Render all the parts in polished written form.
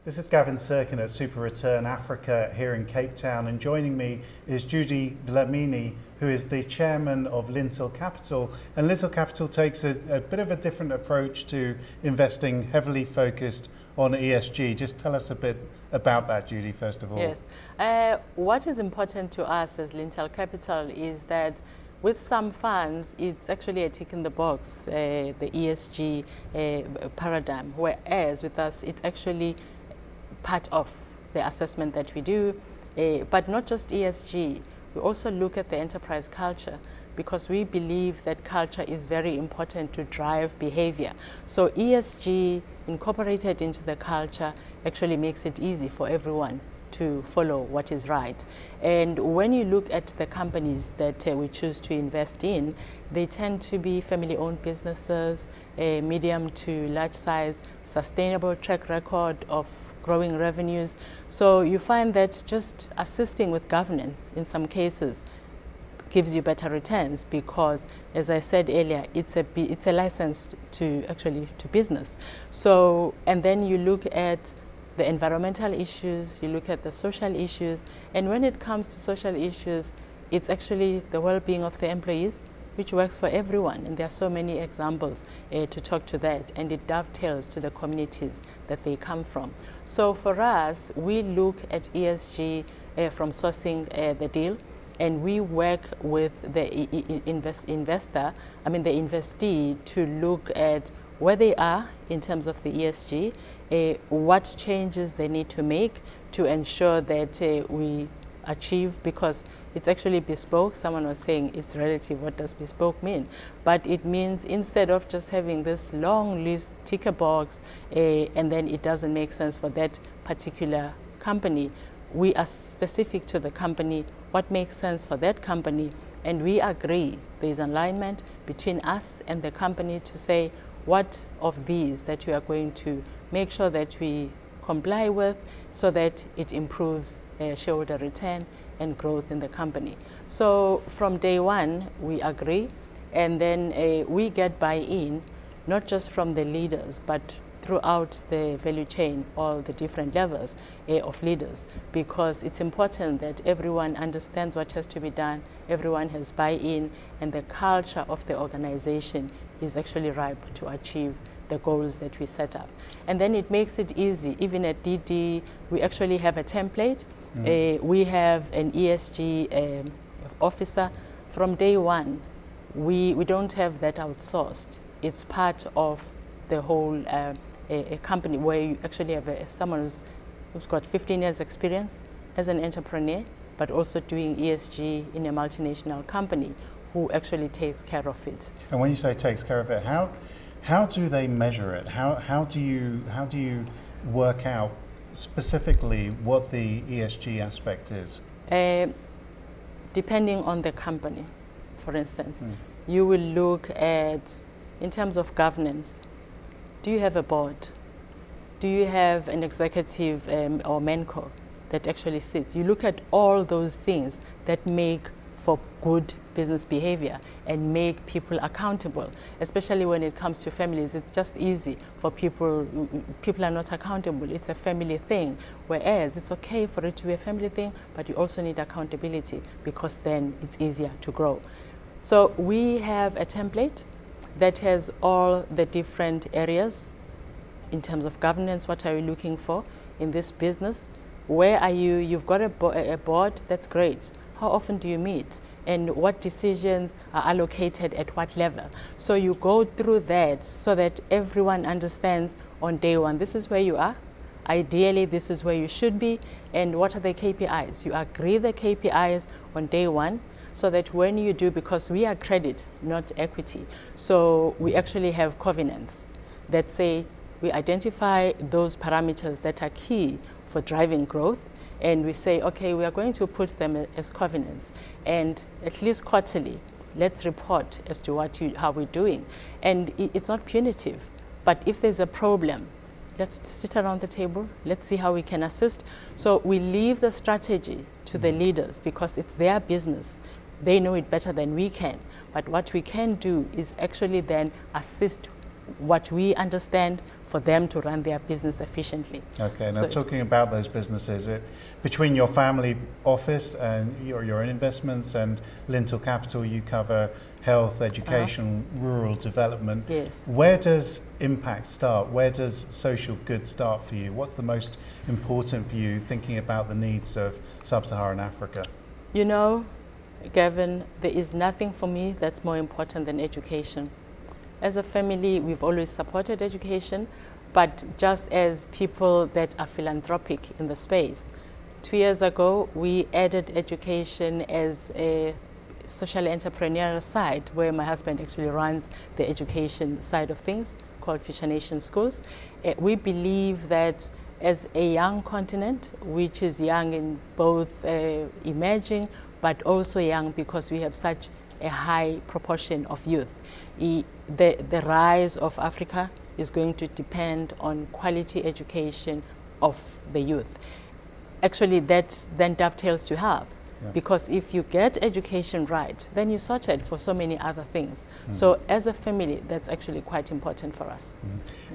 This is Gavin Sirkin at Super Return Africa here in Cape Town, and joining me is Judy Dlamini, who is the chairman of Lintel Capital. And Lintel Capital takes a bit of a different approach to investing, heavily focused on ESG. Just tell us a bit about that, Judy, first of all. Yes. What is important to us as Lintel Capital is that with some funds, it's actually a tick in the box, the ESG paradigm, whereas with us, it's actually part of the assessment that we do, but not just ESG. We also look at the enterprise culture because we believe that culture is very important to drive behavior. So ESG incorporated into the culture actually makes it easy for everyone to follow what is right. And when you look at the companies that we choose to invest in, they tend to be family-owned businesses, medium to large size, sustainable track record of growing revenues. So you find that just assisting with governance in some cases gives you better returns because, as I said earlier, it's a license to business. So, and then you look at the environmental issues, you look at the social issues, and when it comes to social issues, it's actually the well-being of the employees, which works for everyone, and there are so many examples to talk to that, and it dovetails to the communities that they come from. So for us, we look at ESG from sourcing the deal, and we work with the investee to look at where they are in terms of the ESG, what changes they need to make to ensure that we achieve, because it's actually bespoke. Someone was saying it's relative. What does bespoke mean? But it means instead of just having this long list, tick a box, and then it doesn't make sense for that particular company, we are specific to the company, what makes sense for that company, and we agree there's alignment between us and the company to say what of these that we are going to make sure that we comply with so that it improves shareholder return and growth in the company. So from day one, we agree, and then we get buy-in, not just from the leaders, but throughout the value chain, all the different levels of leaders, because it's important that everyone understands what has to be done, everyone has buy-in, and the culture of the organization is actually ripe to achieve the goals that we set up. And then it makes it easy. Even at DD, we actually have a template. We have an ESG officer. From day one, we don't have that outsourced. It's part of the whole a company where you actually have someone who's got 15 years experience as an entrepreneur, but also doing ESG in a multinational company who actually takes care of it. And when you say takes care of it, how do they measure it? How do you work out specifically what the ESG aspect is? Depending on the company, for instance, you will look at, in terms of governance, do you have a board? Do you have an executive or menco that actually sits? You look at all those things that make for good business behavior and make people accountable, especially when it comes to families. It's just easy for people are not accountable. It's a family thing, whereas it's okay for it to be a family thing, but you also need accountability because then it's easier to grow. So we have a template that has all the different areas in terms of governance. What are you looking for in this business? Where are you? You've got a board, that's great. How often do you meet? And what decisions are allocated at what level? So you go through that so that everyone understands on day one, this is where you are. Ideally, this is where you should be. And what are the KPIs? You agree the KPIs on day one, so that when you do, because we are credit, not equity, so we actually have covenants that say we identify those parameters that are key for driving growth, and we say, okay, we are going to put them as covenants, and at least quarterly, let's report as to how we're doing. And it's not punitive, but if there's a problem, let's sit around the table, let's see how we can assist. So we leave the strategy to the leaders because it's their business. They know it better than we can. But what we can do is actually then assist what we understand for them to run their business efficiently. Okay, now talking about those businesses, between your family office and your own investments and Lintel Capital, you cover health, education, rural development. Yes. Where does impact start? Where does social good start for you? What's the most important for you thinking about the needs of sub-Saharan Africa? You know, Gavin, there is nothing for me that's more important than education. As a family, we've always supported education, but just as people that are philanthropic in the space, 2 years ago, we added education as a social entrepreneurial side where my husband actually runs the education side of things called Future Nation Schools. We believe that as a young continent, which is young in both emerging, but also young because we have such a high proportion of youth. The rise of Africa is going to depend on quality education of the youth. Actually, that then dovetails to health. Yeah. Because if you get education right, then you're sorted for so many other things. So as a family, that's actually quite important for us.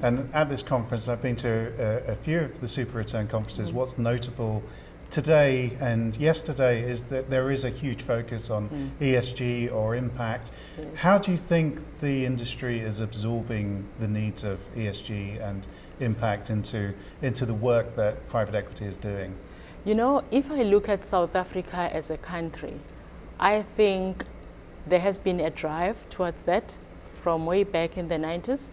And at this conference, I've been to a few of the Super Return conferences. What's notable today and yesterday is that there is a huge focus on ESG or impact. Yes. How do you think the industry is absorbing the needs of ESG and impact into the work that private equity is doing? You know, if I look at South Africa as a country, I think there has been a drive towards that from way back in the 90s,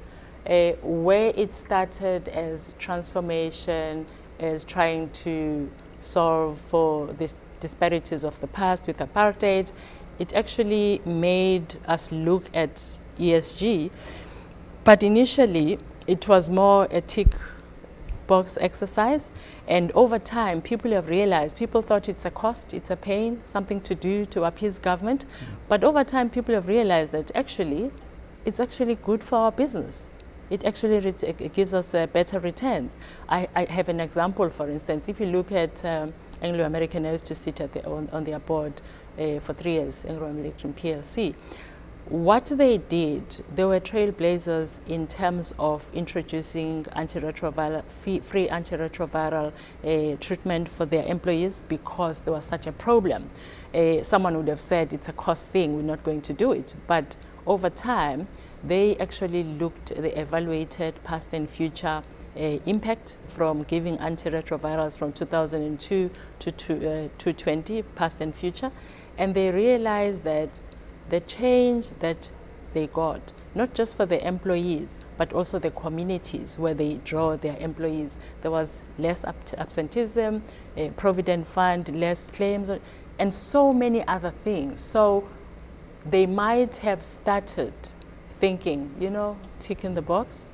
where it started as transformation, as trying to solve for the disparities of the past with apartheid. It actually made us look at ESG, but initially it was more a tick box exercise, and over time people have realized, people thought it's a cost, it's a pain, something to do to appease government, but over time people have realized that actually it's actually good for our business. It actually gives us better returns. I have an example, for instance. If you look at Anglo American, I used to sit on their board for 3 years, Anglo American PLC. What they did, they were trailblazers in terms of introducing free antiretroviral treatment for their employees because there was such a problem. Someone would have said it's a cost thing, we're not going to do it. But over time, they actually they evaluated past and future impact from giving antiretrovirals from 2002 to 2020, past and future, and they realized that the change that they got, not just for the employees, but also the communities where they draw their employees. There was less absenteeism, provident fund, less claims, and so many other things. So they might have started thinking, you know, tick in the box,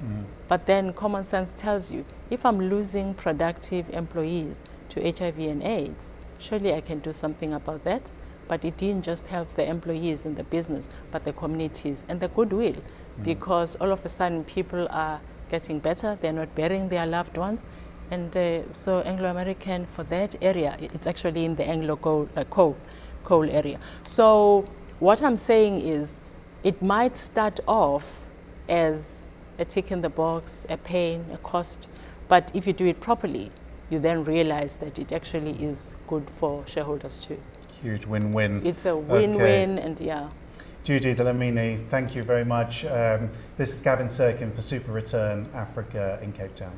but then common sense tells you, if I'm losing productive employees to HIV and AIDS, surely I can do something about that. But it didn't just help the employees and the business, but the communities and the goodwill, because all of a sudden people are getting better, they're not burying their loved ones. And so Anglo-American, for that area, it's actually in the Anglo-coal area. So what I'm saying is, it might start off as a tick in the box, a pain, a cost, but if you do it properly, you then realize that it actually is good for shareholders too. Huge win-win. It's a win-win, and yeah. Judy Dlamini, thank you very much. This is Gavin Sirkin for Super Return Africa in Cape Town.